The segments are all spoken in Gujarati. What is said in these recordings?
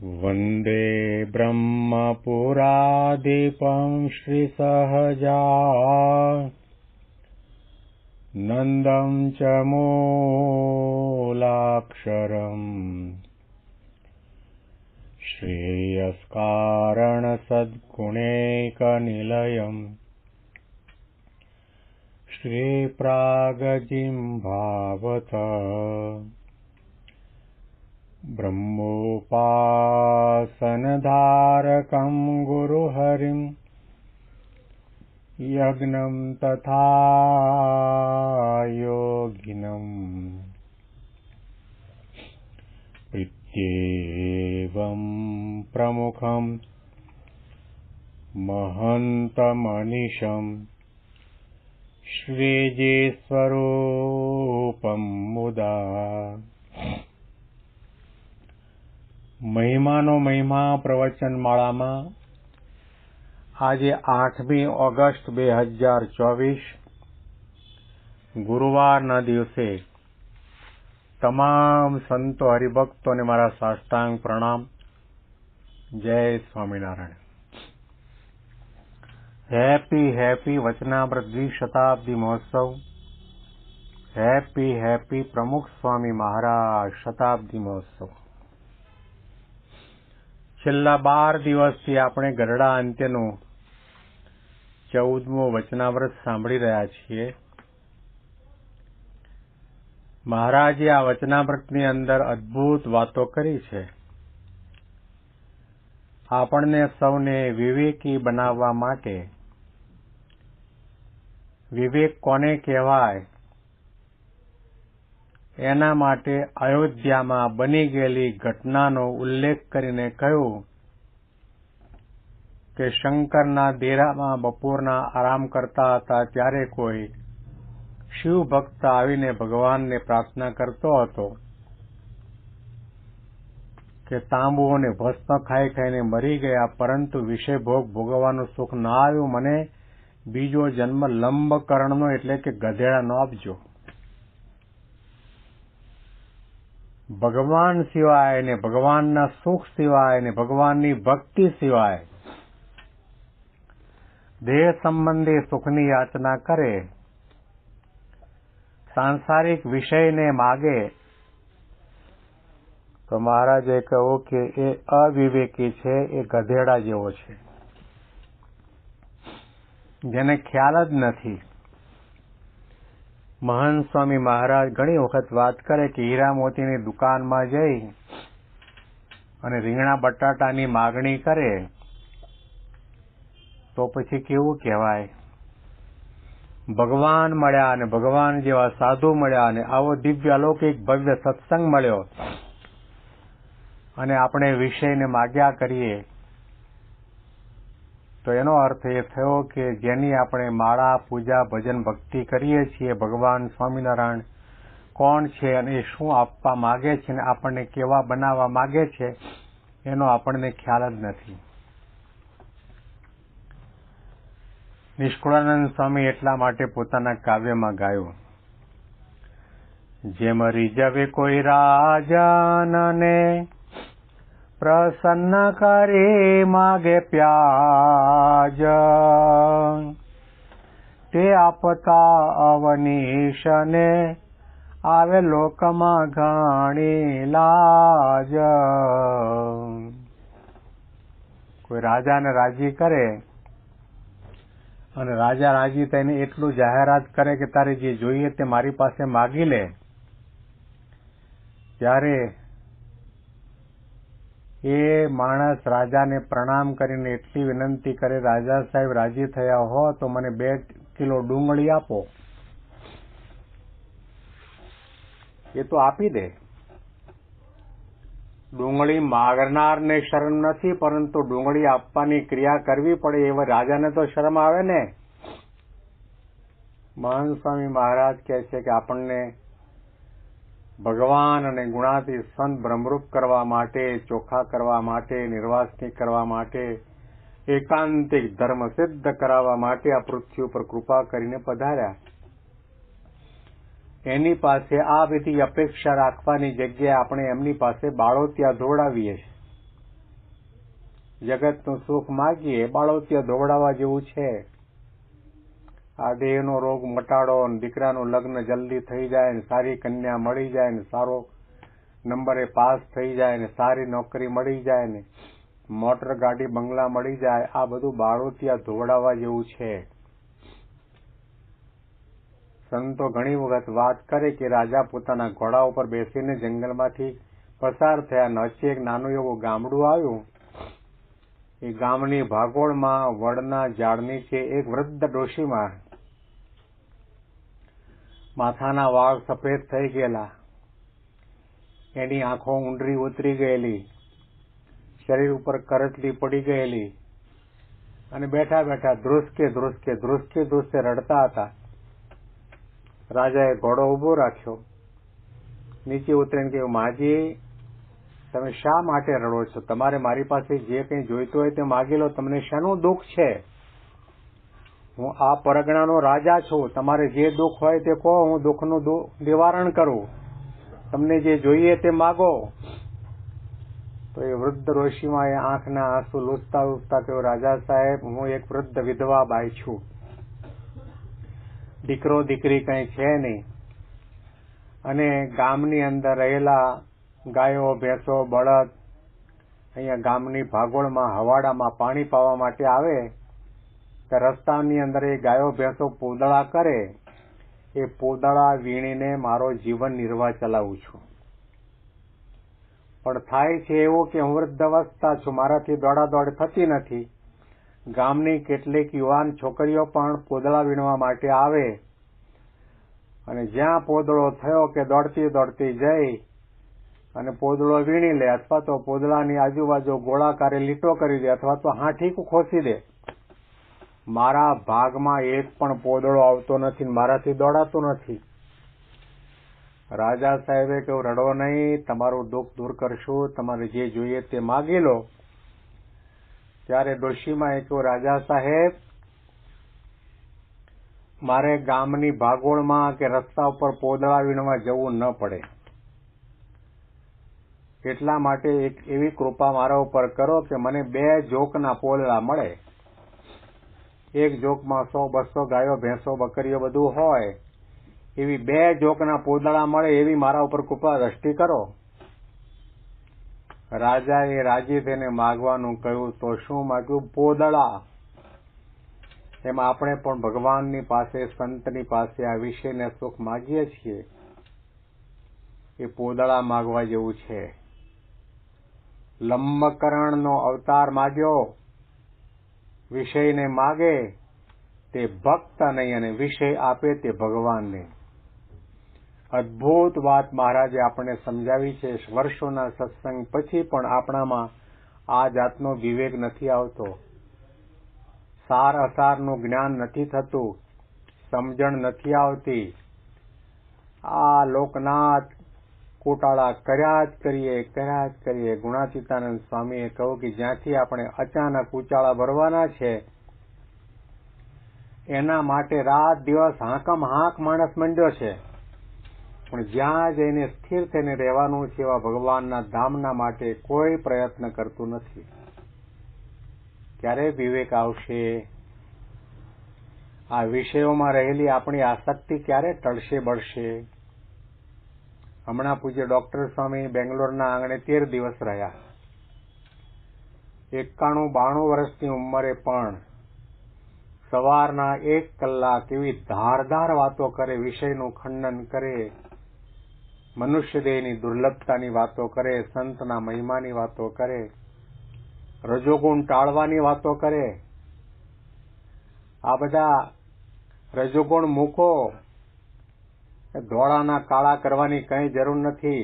वन्दे ब्रह्मपुराधिपं श्रीसहजा नन्दं च मूलाक्षरम् श्रेयस्कारणसद्गुणैकनिलयम् श्रीप्रागजिह्वावत ब्रह्मोपासनधारकं गुरुहरिं यज्ञं तथा योगिनं इत्येवं प्रमुखं महन्तमनिशं श्रीजीस्वरूपं मुदा મહિમાનો મહિમા પ્રવચનમાળામાં આજે 8મી ઓગસ્ટ 2024 ગુરુવારના દિવસે તમામ સંતો હરિભક્તોને મારા સાષ્ટાંગ પ્રણામ. જય સ્વામિનારાયણ. હેપી વચનામૃત દ્વિશતાબ્દી મહોત્સવ. હેપી પ્રમુખ સ્વામી મહારાજ શતાબ્દી મહોત્સવ. છેલ્લા 12 દિવસથી આપણે ગરડા અંત્યનું 14મું વચનામૃત સાંભળી રહ્યા છીએ. મહારાજે આ વચનામૃતની અંદર અદ્ભુત વાતો કરી છે. આપણને સૌને વિવેકી બનાવવા માટે, વિવેક કોને કહેવાય એના માટે અયોધ્યામાં બની ગયેલી ઘટનાનો ઉલ્લેખ કરીને કહ્યું કે શંકરના ડેરામાં બપોરના આરામ કરતા હતા ત્યારે કોઈ શિવ ભક્ત આવીને ભગવાનને પ્રાર્થના કરતો હતો કે તાંબુ અને ભસ્મ ખાઈ ખાઈને મરી ગયા, પરંતુ વિષય ભોગ ભોગવવાનું સુખ ન આવ્યું, મને બીજો જન્મ લંબકર્ણનો એટલે કે ગધેડાનો આપજો. ભગવાન સિવાય ને ભગવાનના સુખ સિવાય ને ભગવાનની ભક્તિ સિવાય દેહ સંબંધી સુખની યાચના કરે, સાંસારિક વિષયને માગે, તો મહારાજે કહ્યું કે એ અવિવેકી છે, એ ગધેડા જેવો છે, જેને ખ્યાલ જ નથી. મહાન સ્વામી મહારાજ ઘણી વખત વાત કરે કે હીરા મોતીની દુકાનમાં જઈ અને રીંગણા બટાટાની માગણી કરે તો પછી કેવું કહેવાય? ભગવાન મળ્યા અને ભગવાન જેવા સાધુ મળ્યા અને આવો દિવ્ય અલૌકિક ભવ્ય સત્સંગ મળ્યો અને આપણે વિષયને માગ્યા કરીએ તો એનો અર્થ એ થયો કે જેની આપણે માળા પૂજા ભજન ભક્તિ કરીએ છીએ, ભગવાન સ્વામિનારાયણ કોણ છે અને એ શું આપવા માગે છે અને આપણને કેવા બનાવવા માગે છે એનો આપણને ખ્યાલ જ નથી. નિષ્કુળાનંદ સ્વામી એટલા માટે પોતાના કાવ્યમાં ગાયું, જેમ રીઝવે કોઈ રાજનને પ્રસન્ન કરે માગે પ્યાજ, તે આપતા અવનીશને આવે લોકમાં ઘણી લાજ. કોઈ રાજાને રાજી કરે અને રાજા રાજી થઈને એટલું જાહેરાત કરે કે તારે જે જોઈએ તે મારી પાસે માગી લે, ત્યારે એ માણસ રાજાને પ્રણામ કરીને એટલી વિનંતી કરે, રાજા સાહેબ રાજી થયા હો તો મને 2 કિલો ડુંગળી આપો. એ તો આપી દે. ડુંગળી માગનારને શરમ નથી, પરંતુ ડુંગળી આપવાની ક્રિયા કરવી પડે એવા રાજાને તો શરમ આવે ને. મહાન સ્વામી મહારાજ કહે છે કે આપણને ભગવાન અને ગુણાતીત સંત બ્રહ્મરૂપ કરવા માટે, ચોખ્ખા કરવા માટે, નિર્વાસનિક કરવા માટે, એકાંતિક ધર્મ સિદ્ધ કરાવવા માટે આ પૃથ્વી ઉપર કૃપા કરીને પધાર્યા. એની પાસે આ બધી અપેક્ષા રાખવાની જગ્યાએ આપણે એમની પાસે બાળોતિયા ધોવડાવીએ છીએ. જગતનું સુખ માગીએ બાળોતિયા ધોવડાવવા જેવું છે. આ દેહનો રોગ મટાડો, દીકરાનું લગ્ન જલ્દી થઈ જાય ને સારી કન્યા મળી જાય ને સારો નંબરે પાસ થઈ જાય ને સારી નોકરી મળી જાય ને મોટર ગાડી બંગલા મળી જાય, આ બધું બાળોતિયા ધોવડાવવા જેવું છે. સંતો ઘણી વખત વાત કરે કે રાજા પોતાના ઘોડા ઉપર બેસીને જંગલમાંથી પસાર થયા, નચે એક નાનું એવું ગામડું આવ્યું. એ ગામની ભાગોળમાં વડના ઝાડ નીચે એક વૃદ્ધ ડોશીમાં, માથાના વાળ સફેદ થઈ ગયેલા, એની આંખો ઊંડરી ઉતરી ગયેલી, શરીર ઉપર કરચલી પડી ગયેલી અને બેઠા બેઠા ધ્રુસકે ધ્રુસકે ધ્રુસકે ધ્રુસકે રડતા હતા. રાજાએ ઘોડો ઉભો રાખ્યો, નીચે ઉતરીને કહ્યું, માજી તમે શા માટે રડો છો? તમારે મારી પાસે જે કંઈ જોઈતું હોય તે માગી લો, તમને શાનું દુઃખ છે? હું આ પરગણાનો રાજા છું, તમારે જે દુઃખ હોય તે કહો, હું દુઃખનું નિવારણ કરું, તમને જે જોઈએ તે માગો. તો એ વૃદ્ધ ઋષિમાં એ આંખના આંસુ લૂછતા લૂછતા કહ્યું, રાજા સાહેબ, હું એક વૃદ્ધ વિધવા બાઈ છું, દીકરો દીકરી કંઈ છે નહીં, અને ગામની અંદર રહેલા ગાયો ભેંસો બળદ અહીંયા ગામની ભાગોળમાં હવાડામાં પાણી પાવા માટે આવે તો રસ્તાની અંદર એ ગાયો ભેંસો પોદળા કરે, એ પોદળા વીણીને મારો જીવન નિર્વાહ ચલાવું છું. પણ થાય છે એવું કે હું વૃદ્ધ અવસ્થા છું, મારાથી દોડાદોડ થતી નથી. ગામની કેટલીક યુવાન છોકરીઓ પણ પોદળા વીણવા માટે આવે અને જ્યાં પોદળો થયો કે દોડતી દોડતી જઈ અને પોદળો વીણી લે, અથવા તો પોદળાની આજુબાજુ ગોળાકારે લીટો કરી દે, અથવા તો હાંઠીકું ખોસી દે. મારા ભાગમાં એક પણ પોદળો આવતો નથી, મારાથી દોડાતો નથી. રાજા સાહેબે કહ્યું, રડો નહીં, તમારું દુઃખ દૂર કરશું, તમારે જે જોઈએ તે માગી લો. ત્યારે ડોશીમાએ કહ્યું, રાજા સાહેબ, મારે ગામની ભાગોળમાં કે રસ્તા ઉપર પોદળા વીણવા જવું ન પડે, એટલા માટે એક એવી કૃપા મારા ઉપર કરો કે મને 2 જોકના પોદળા મળે. એક જોકમાં 100-200 ગાયો ભેંસો બકરીઓ બધું હોય, એવી 2 જોકના પોદળા મળે, એવી મારા ઉપર કૃપા દ્રષ્ટિ કરો. રાજાએ રાજી થઈને માગવાનું કહ્યું તો શું માગ્યું? પોદળા. એમાં આપણે પણ ભગવાનની પાસે, સંતની પાસે આ વિષયને સુખ માગીએ છીએ, એ પોદળા માગવા જેવું છે. લંબકરણનો અવતાર માગ્યો, વિષયને માગે તે ભક્ત નહીં અને વિષય આપે તે ભગવાનને. અદ્ભુત વાત મહારાજે આપણને સમજાવી છે. વર્ષોના સત્સંગ પછી પણ આપણામાં આ જાતનો વિવેક નથી આવતો, સાર અસારનું જ્ઞાન નથી થતું, સમજણ નથી આવતી. આ લોકનાથ કોટાળા કર્યા જ કરીએ. ગુણાતીતાનંદ સ્વામીએ કહ્યું કે જ્યાંથી આપણે અચાનક ઉચાળા ભરવાના છે, એના માટે રાત દિવસ હાંકમ હાંક માણસ મંડ્યો છે, પણ જ્યાં જઈને સ્થિર થઈને રહેવાનું છે એવા ભગવાનના ધામના માટે કોઈ પ્રયત્ન કરતું નથી. ક્યારે વિવેક આવશે? આ વિષયોમાં રહેલી આપણી આસક્તિ ક્યારે ટળશે બળશે? હમણાં પૂજ્ય ડોક્ટર સ્વામી બેંગ્લોરના આંગણે 13 દિવસ રહ્યા. 91-92 વર્ષની ઉંમરે પણ સવારના 1 કલાક એવી ધારદાર વાતો કરે, વિષયનું ખંડન કરે, મનુષ્ય દેહની દુર્લભતાની વાતો કરે, સંતના મહિમાની વાતો કરે, રજોગુણ ટાળવાની વાતો કરે. આ બધા રજોગુણ મૂકો, ધોળાના કાળા કરવાની કંઈ જરૂર નથી.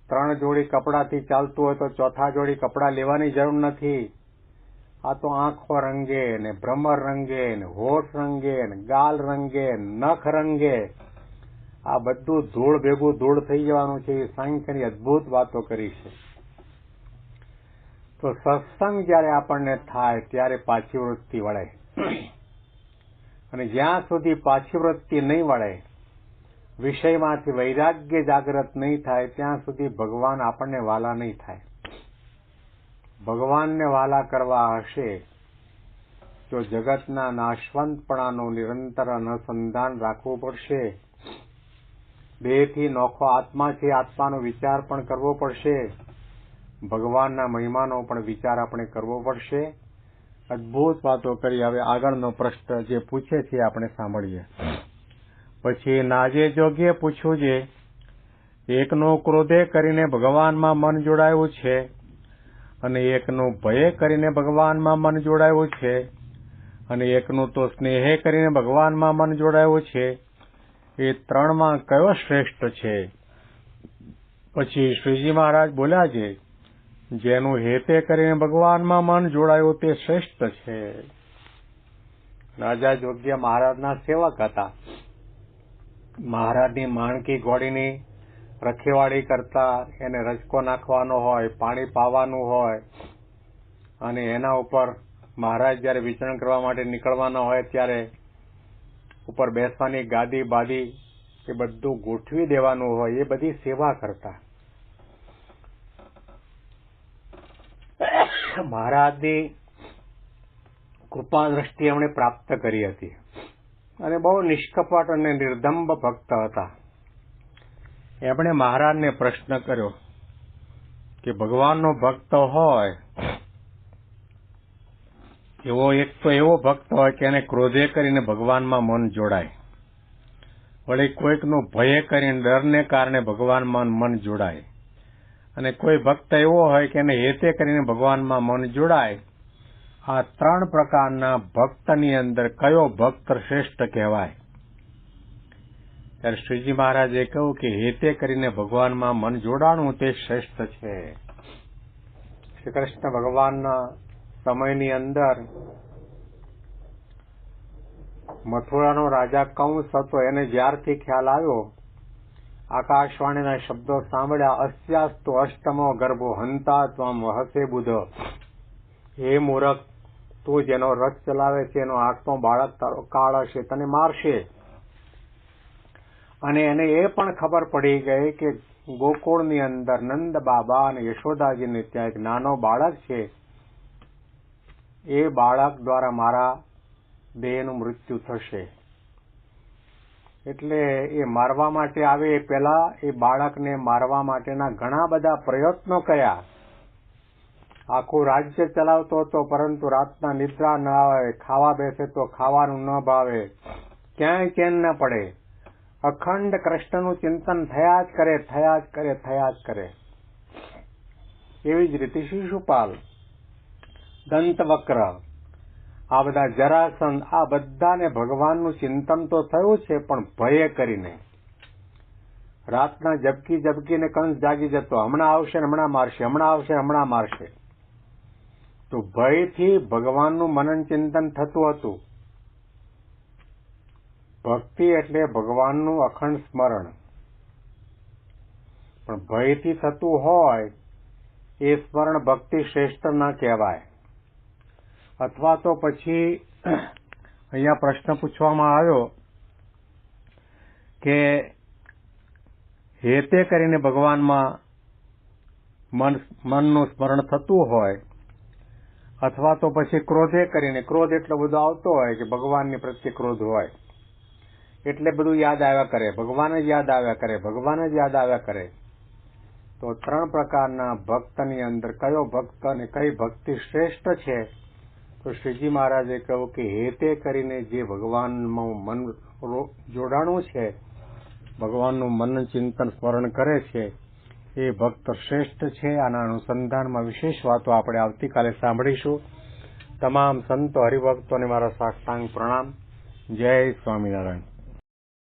3 જોડી કપડાથી ચાલતું હોય તો 4થા જોડી કપડા લેવાની જરૂર નથી. આ તો આંખો રંગે ને ભ્રમર રંગે ને હોઠ રંગે ને ગાલ રંગે નખ રંગે, આ બધું ધૂળ ભેગું ધૂળ થઈ જવાનું છે. એ સાંખ્યની અદભુત વાતો કરી છે. તો સત્સંગ જયારે આપણને થાય ત્યારે પાછી વૃત્તિ વળે, અને જ્યાં સુધી પાછી વૃત્તિ નહીં વળે, વિષયમાંથી વૈરાગ્ય જાગૃત નહીં થાય, ત્યાં સુધી ભગવાન આપણને વાલા નહીં થાય. ભગવાનને વાલા કરવા હશે તો જગતના નાશવંતપણાનું નિરંતર અનુસંધાન રાખવું પડશે. દેહથી નોખો આત્મા છે, આત્માનો વિચાર પણ કરવો પડશે. ભગવાનના મહિમાનો પણ વિચાર આપણે કરવો પડશે. અદભુત વાતો કરી. હવે આગળનો પ્રશ્ન જે પૂછે છે આપણે સાંભળીએ. પછી નાજે જોગ્યે પૂછ્યું છે, એકનું ક્રોધે કરીને ભગવાનમાં મન જોડાયું છે અને એકનું ભયે કરીને ભગવાનમાં મન જોડાયું છે અને એકનું તો સ્નેહે કરીને ભગવાનમાં મન જોડાયું છે. એ ત્રણમાં કયો શ્રેષ્ઠ છે? પછી શ્રીજી મહારાજ બોલ્યા છે, જેનું હેતે કરીને ભગવાનમાં મન જોડાયું તે શ્રેષ્ઠ છે. રાજા જોગ્ય મહારાજના સેવક હતા. મહારાજની માણકી ઘોડીની રખેવાળી કરતા, એને રજકો નાખવાનો હોય, પાણી પાવાનું હોય અને એના ઉપર મહારાજ જયારે વિચરણ કરવા માટે નીકળવાના હોય ત્યારે ઉપર બેસવાની ગાદી બાદી એ બધું ગોઠવી દેવાનું હોય, એ બધી સેવા કરતા. મહારાજની કૃપા દ્રષ્ટિ એમણે પ્રાપ્ત કરી હતી અને બહુ નિષ્કપટ અને નિર્દંભ ભક્ત હતા. એમણે મહારાજને પ્રશ્ન કર્યો કે ભગવાનનો ભક્ત હોય એવો એક તો એવો ભક્ત હોય કે એને ક્રોધે કરીને ભગવાનમાં મન જોડાય, વળી કોઈકનું ભયે કરીને ડરને કારણે ભગવાનમાં મન જોડાય, અને કોઈ ભક્ત એવો હોય કે એને હેતે કરીને ભગવાનમાં મન જોડાય. આ ત્રણ પ્રકારના ભક્તની અંદર કયો ભક્ત શ્રેષ્ઠ કહેવાય? ત્યારે શ્રીજી મહારાજે કહ્યું કે હેતે કરીને ભગવાનમાં મન જોડાણું તે શ્રેષ્ઠ છે. શ્રી કૃષ્ણ ભગવાનના સમયની અંદર મથુરાનો રાજા કંસ હતો. એને જ્યારથી ખ્યાલ આવ્યો, આકાશવાણીના શબ્દો સાંભળ્યા, અસ્યાસ્તુ અષ્ટમો ગર્ભો હંતા ત્વમ વહસે બુધ. હે મૂરખ, તું જેનો રથ ચલાવે છે એનો 8મો બાળક તારો કાળ હશે, તને મારશે. અને એને એ પણ ખબર પડી ગઈ કે ગોકુળની અંદર નંદ બાબા અને યશોદાજીને ત્યાં એક નાનો બાળક છે, એ બાળક દ્વારા મારા દેહનું મૃત્યુ થશે. એટલે એ મારવા માટે આવે એ પહેલા એ બાળકને મારવા માટેના ઘણા બધા પ્રયત્નો કર્યા. આખું રાજ્ય ચલાવતો હતો, પરંતુ રાતના નિદ્રા ન આવે, ખાવા બેસે તો ખાવાનું ન ભાવે, ક્યાંય ચેન ન પડે, અખંડ કૃષ્ણનું ચિંતન થયા જ કરે, થયા જ કરે, થયા જ કરે. એવી જ રીતે શિશુપાલ, દંતવક્ર, આ બધા જરાસંધ, આ બધાને ભગવાનનું ચિંતન તો થયું છે, પણ ભયે કરીને. રાતના ઝબકી ઝબકીને કંસ જાગી જતો, હમણાં આવશે ને હમણાં મારશે, હમણાં આવશે હમણાં મારશે. તો ભયથી ભગવાનનું મનન ચિંતન થતું હતું. ભક્તિ એટલે ભગવાનનું અખંડ સ્મરણ, પણ ભયથી થતું હોય એ સ્મરણ ભક્તિ શ્રેષ્ઠ ન કહેવાય. અથવા તો પછી અહીંયા પ્રશ્ન પૂછવામાં આવ્યો કે હેતે કરીને ભગવાનમાં મનનું સ્મરણ થતું હોય, અથવા તો પછી ક્રોધે કરીને, ક્રોધ એટલો બધો આવતો હોય કે ભગવાનની પ્રત્યે ક્રોધ હોય એટલે બધું યાદ આવ્યા કરે, ભગવાન જ યાદ આવ્યા કરે, ભગવાન જ યાદ આવ્યા કરે. તો ત્રણ પ્રકારના ભક્તની અંદર કયો ભક્ત અને કઈ ભક્તિ શ્રેષ્ઠ છે? તો શ્રીજી મહારાજે કહ્યું કે હેતે કરીને જે ભગવાનમાં મન જોડાણું છે, ભગવાનનું મન ચિંતન સ્મરણ કરે છે, એ ભક્ત શ્રેષ્ઠ છે. આના અનુસંધાનમાં વિશેષ વાતો આપણે આવતીકાલે સાંભળીશું. તમામ સંતો હરિભક્તોને મારા સાષ્ટાંગ પ્રણામ. જય સ્વામિનારાયણ.